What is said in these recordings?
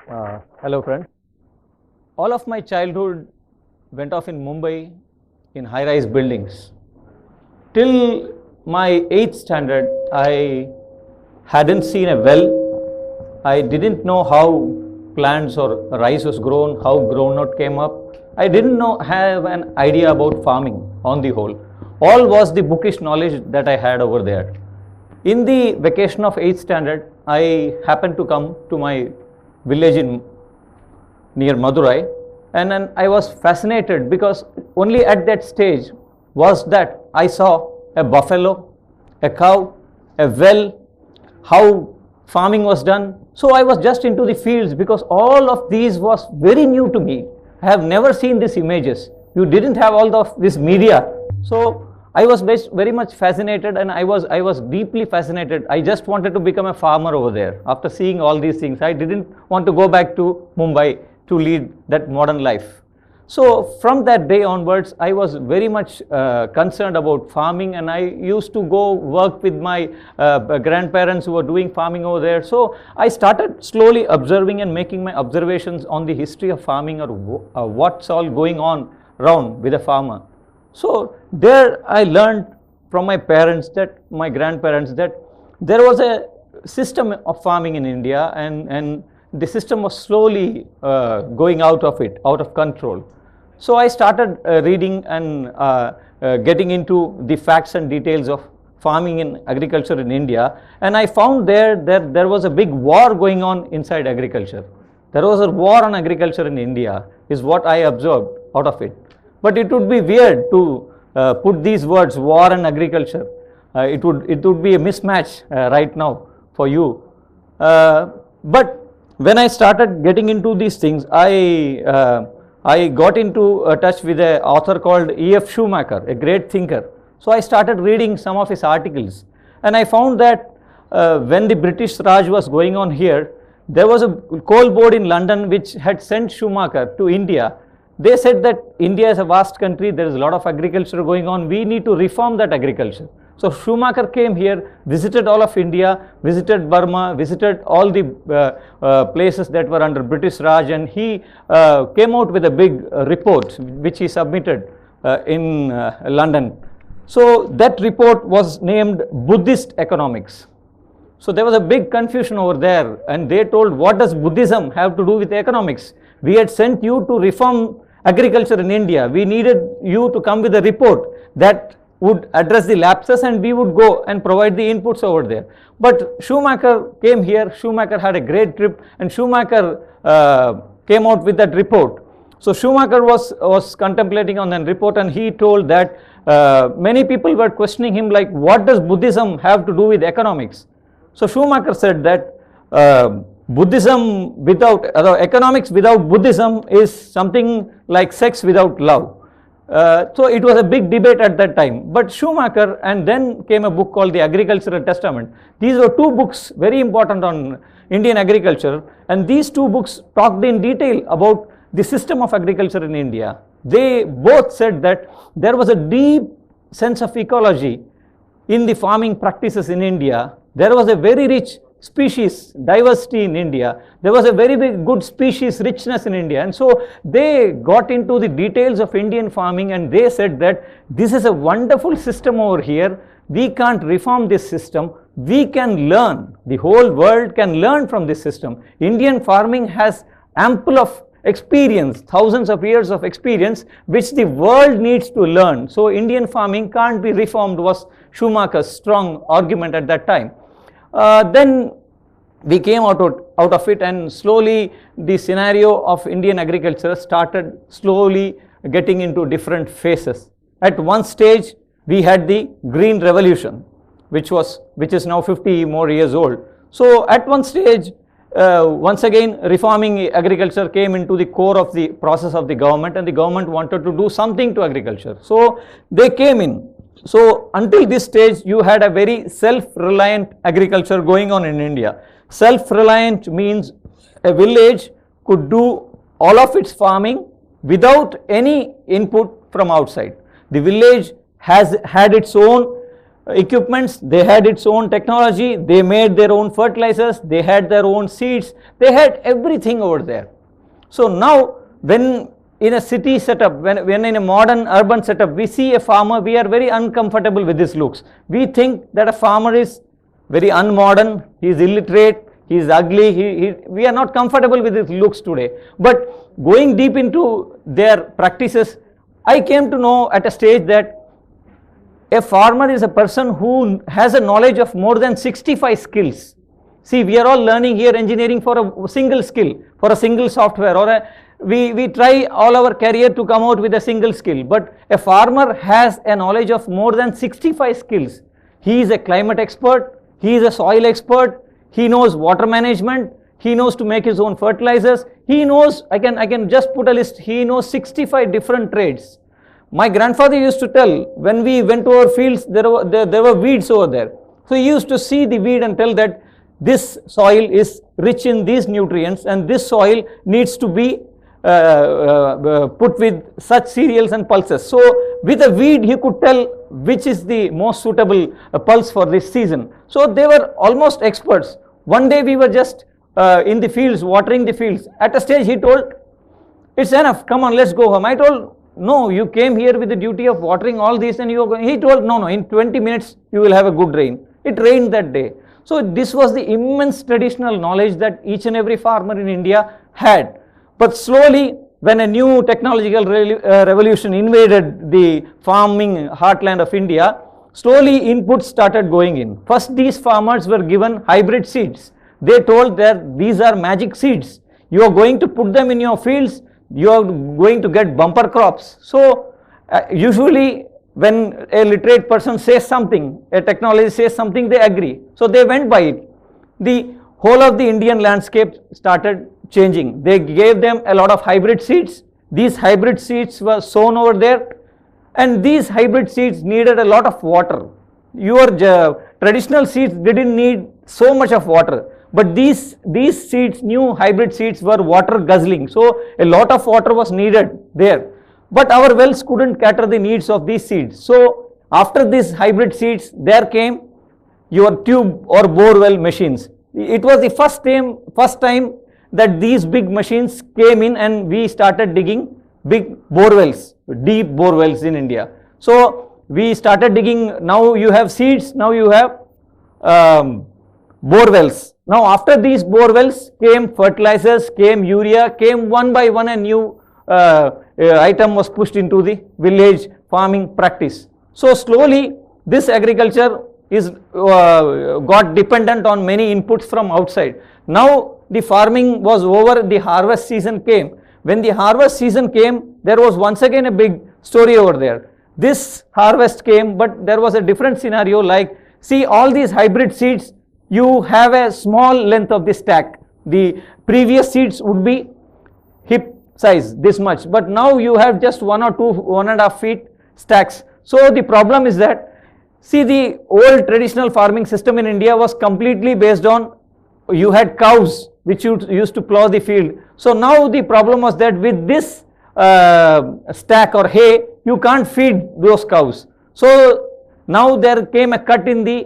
Hello, friends. All of my childhood went off in Mumbai in high rise buildings. Till my 8th standard, I hadn't seen a well. I didn't know how plants or rice was grown, how groundnut came up. I didn't have an idea about farming on the whole. All was the bookish knowledge that I had over there. In the vacation of 8th standard, I happened to come to my village in near Madurai, and then I was fascinated because only at that stage was that I saw a buffalo, a cow, a well, how farming was done. So I was just into the fields because all of these was very new to me. I have never seen these images. You didn't have all of this media. So I was very much fascinated, and I was deeply fascinated. I just wanted to become a farmer over there. After seeing all these things, I didn't want to go back to Mumbai to lead that modern life. So from that day onwards, I was very much concerned about farming, and I used to go work with my grandparents who were doing farming over there. So I started slowly observing and making my observations on the history of farming, or what's all going on around with a farmer. So there I learned from my parents, that my grandparents, that there was a system of farming in India, and the system was slowly going out of control. So I started reading and getting into the facts and details of farming and agriculture in India, and I found there was a big war going on inside agriculture. There was a war on agriculture in India, is what I observed out of it. But it would be weird to put these words, war and agriculture. It would be a mismatch right now for you. But when I started getting into these things, I got into touch with an author called E.F. Schumacher, a great thinker. So I started reading some of his articles, and I found that when the British Raj was going on here, there was a coal board in London which had sent Schumacher to India. They said that India is a vast country, there is a lot of agriculture going on, we need to reform that agriculture. So Schumacher came here, visited all of India, visited Burma, visited all the places that were under British Raj, and he came out with a big report which he submitted in London. So that report was named Buddhist Economics. So there was a big confusion over there, and they told, what does Buddhism have to do with economics? We had sent you to reform agriculture in India. We needed you to come with a report that would address the lapses, and we would go and provide the inputs over there. But Schumacher came here, Schumacher had a great trip, and Schumacher came out with that report. So Schumacher was contemplating on that report, and he told that many people were questioning him, like, what does Buddhism have to do with economics? So Schumacher said that Buddhism without, economics without Buddhism is something like sex without love. So it was a big debate at that time. But Schumacher, and then came a book called The Agricultural Testament. These were two books very important on Indian agriculture, and these two books talked in detail about the system of agriculture in India. They both said that there was a deep sense of ecology in the farming practices in India. There was a very rich species diversity in India. There was a very good species richness in India, and so they got into the details of Indian farming, and they said that this is a wonderful system over here. We can't reform this system. We can learn. The whole world can learn from this system. Indian farming has ample of experience, thousands of years of experience, which the world needs to learn. So Indian farming can't be reformed, was Schumacher's strong argument at that time. Then we came out of it, and slowly the scenario of Indian agriculture started slowly getting into different phases. At one stage, we had the Green Revolution, which is now 50 more years old. So at one stage, once again, reforming agriculture came into the core of the process of the government, and the government wanted to do something to agriculture. So they came in. So until this stage, you had a very self-reliant agriculture going on in India. Self-reliant means a village could do all of its farming without any input from outside. The village has had its own equipments, they had its own technology, they made their own fertilizers, they had their own seeds, they had everything over there. So now when in a city setup, when in a modern urban setup, we see a farmer, we are very uncomfortable with his looks. We think that a farmer is very unmodern, he is illiterate, he is ugly, we are not comfortable with his looks today. But going deep into their practices, I came to know at a stage that a farmer is a person who has a knowledge of more than 65 skills. See, we are all learning here engineering for a single skill, for a single software, or we try all our career to come out with a single skill. But a farmer has a knowledge of more than 65 skills. He is a climate expert, he is a soil expert, he knows water management, he knows to make his own fertilizers, he knows, I can just put a list, he knows 65 different trades. My grandfather used to tell, when we went to our fields, there were weeds over there. So he used to see the weed and tell that this soil is rich in these nutrients and this soil needs to be put with such cereals and pulses. So with a weed he could tell which is the most suitable pulse for this season. So they were almost experts. One day we were just in the fields, watering the fields. At a stage he told, it's enough, come on, let's go home. I told, no, you came here with the duty of watering all these and you are going. He told, no, in 20 minutes you will have a good rain. It rained that day. So this was the immense traditional knowledge that each and every farmer in India had. But slowly, when a new technological revolution invaded the farming heartland of India, slowly inputs started going in. First, these farmers were given hybrid seeds. They told that these are magic seeds. You are going to put them in your fields, you are going to get bumper crops. So usually when a literate person says something, a technology says something, they agree. So they went by it. The whole of the Indian landscape started changing. They gave them a lot of hybrid seeds. These hybrid seeds were sown over there, and these hybrid seeds needed a lot of water. Your traditional seeds didn't need so much of water. But these seeds, new hybrid seeds, were water guzzling. So a lot of water was needed there. But our wells couldn't cater the needs of these seeds. So after these hybrid seeds, there came your tube or bore well machines. It was the first time that these big machines came in and we started digging big bore wells, deep bore wells in India. So we started digging. Now you have seeds, now you have bore wells. Now after these bore wells came fertilizers, came urea, came one by one a new item was pushed into the village farming practice. So slowly this agriculture is got dependent on many inputs from outside. Now the farming was over, the harvest season came. When the harvest season came, there was once again a big story over there. This harvest came, but there was a different scenario, like, see, all these hybrid seeds, you have a small length of the stack. The previous seeds would be hip size, this much, but now you have just 1 or 2, 1.5 feet stacks. So the problem is that, see, the old traditional farming system in India was completely based on, you had cows which used to plow the field. So now the problem was that with this stack or hay, you can't feed those cows. So now there came a cut in the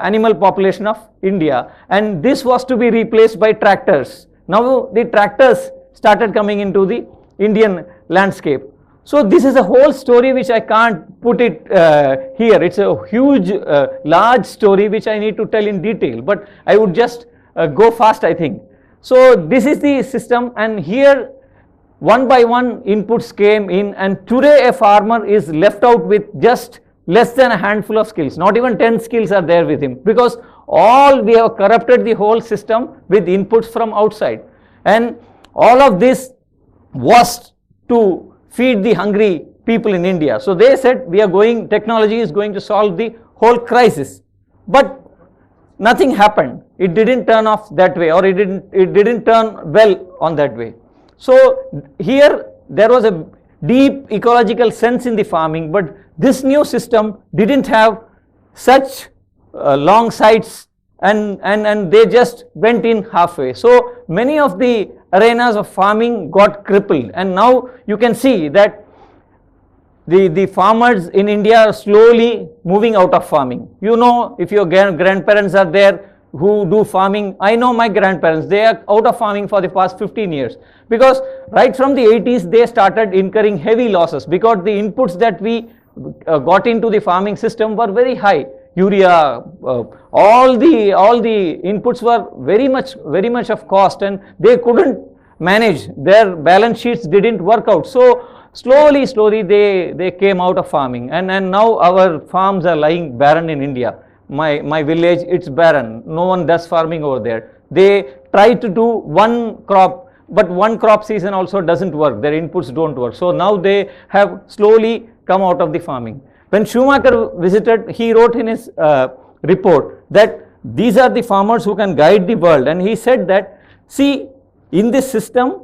animal population of India, and this was to be replaced by tractors. Now the tractors started coming into the Indian landscape. So this is a whole story which I can't put it here. It's a huge, large story which I need to tell in detail, but I would just go fast, I think. So this is the system, and here one by one inputs came in, and today a farmer is left out with just less than a handful of skills. Not even 10 skills are there with him, because we have corrupted the whole system with inputs from outside, and all of this was to feed the hungry people in India. So they said, technology is going to solve the whole crisis, but nothing happened. It didn't turn off that way, or it didn't turn well on that way. So here there was a deep ecological sense in the farming, but this new system didn't have such long sights, and they just went in halfway. So many of the arenas of farming got crippled, and now you can see that the farmers in India are slowly moving out of farming. You know, if your grandparents are there who do farming, I know my grandparents, they are out of farming for the past 15 years. Because right from the 80s, they started incurring heavy losses because the inputs that we got into the farming system were very high. Urea, all the inputs were very much of cost, and they couldn't manage. Their balance sheets didn't work out. So slowly they came out of farming, and now our farms are lying barren in India. My village, it's barren. No one does farming over there. They try to do one crop, but one crop season also doesn't work. Their inputs don't work. So now they have slowly come out of the farming. When Schumacher visited, he wrote in his report that these are the farmers who can guide the world, and he said that, see, in this system,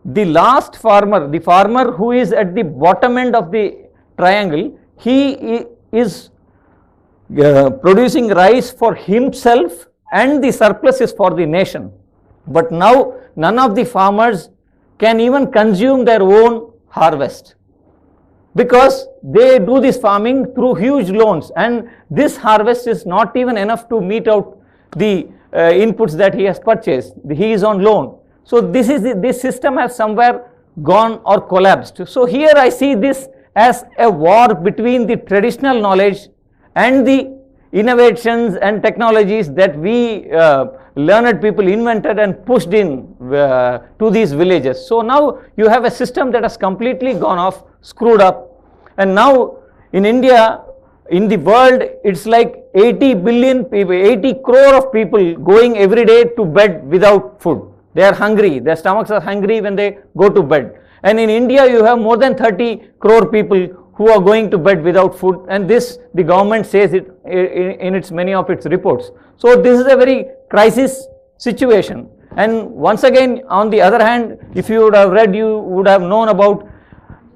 the last farmer, the farmer who is at the bottom end of the triangle, he is producing rice for himself, and the surplus is for the nation. But now none of the farmers can even consume their own harvest, because they do this farming through huge loans, and this harvest is not even enough to meet out the inputs that he has purchased. He is on loan. So this system has somewhere gone or collapsed. So here I see this as a war between the traditional knowledge and the innovations and technologies that we learned people invented and pushed in to these villages. So now you have a system that has completely gone off, screwed up, and now in India, in the world, it's like 80 billion people, 80 crore of people going every day to bed without food. They are hungry, their stomachs are hungry when they go to bed. And in India, you have more than 30 crore people who are going to bed without food, and this, the government says it in its many of its reports. So this is a very crisis situation. And once again, on the other hand, if you would have read, you would have known about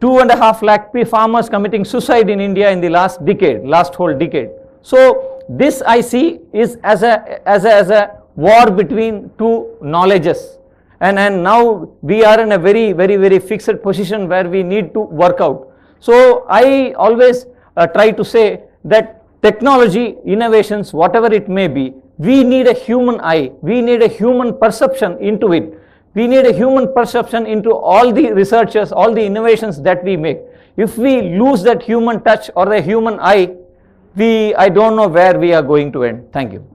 2.5 lakh farmers committing suicide in India in the last whole decade. So this I see is as a war between two knowledges, and now we are in a very fixed position where we need to work out. So I always try to say that technology, innovations, whatever it may be, we need a human eye, we need a human perception into it. We need a human perception into all the researches, all the innovations that we make. If we lose that human touch or the human eye, I don't know where we are going to end. Thank you.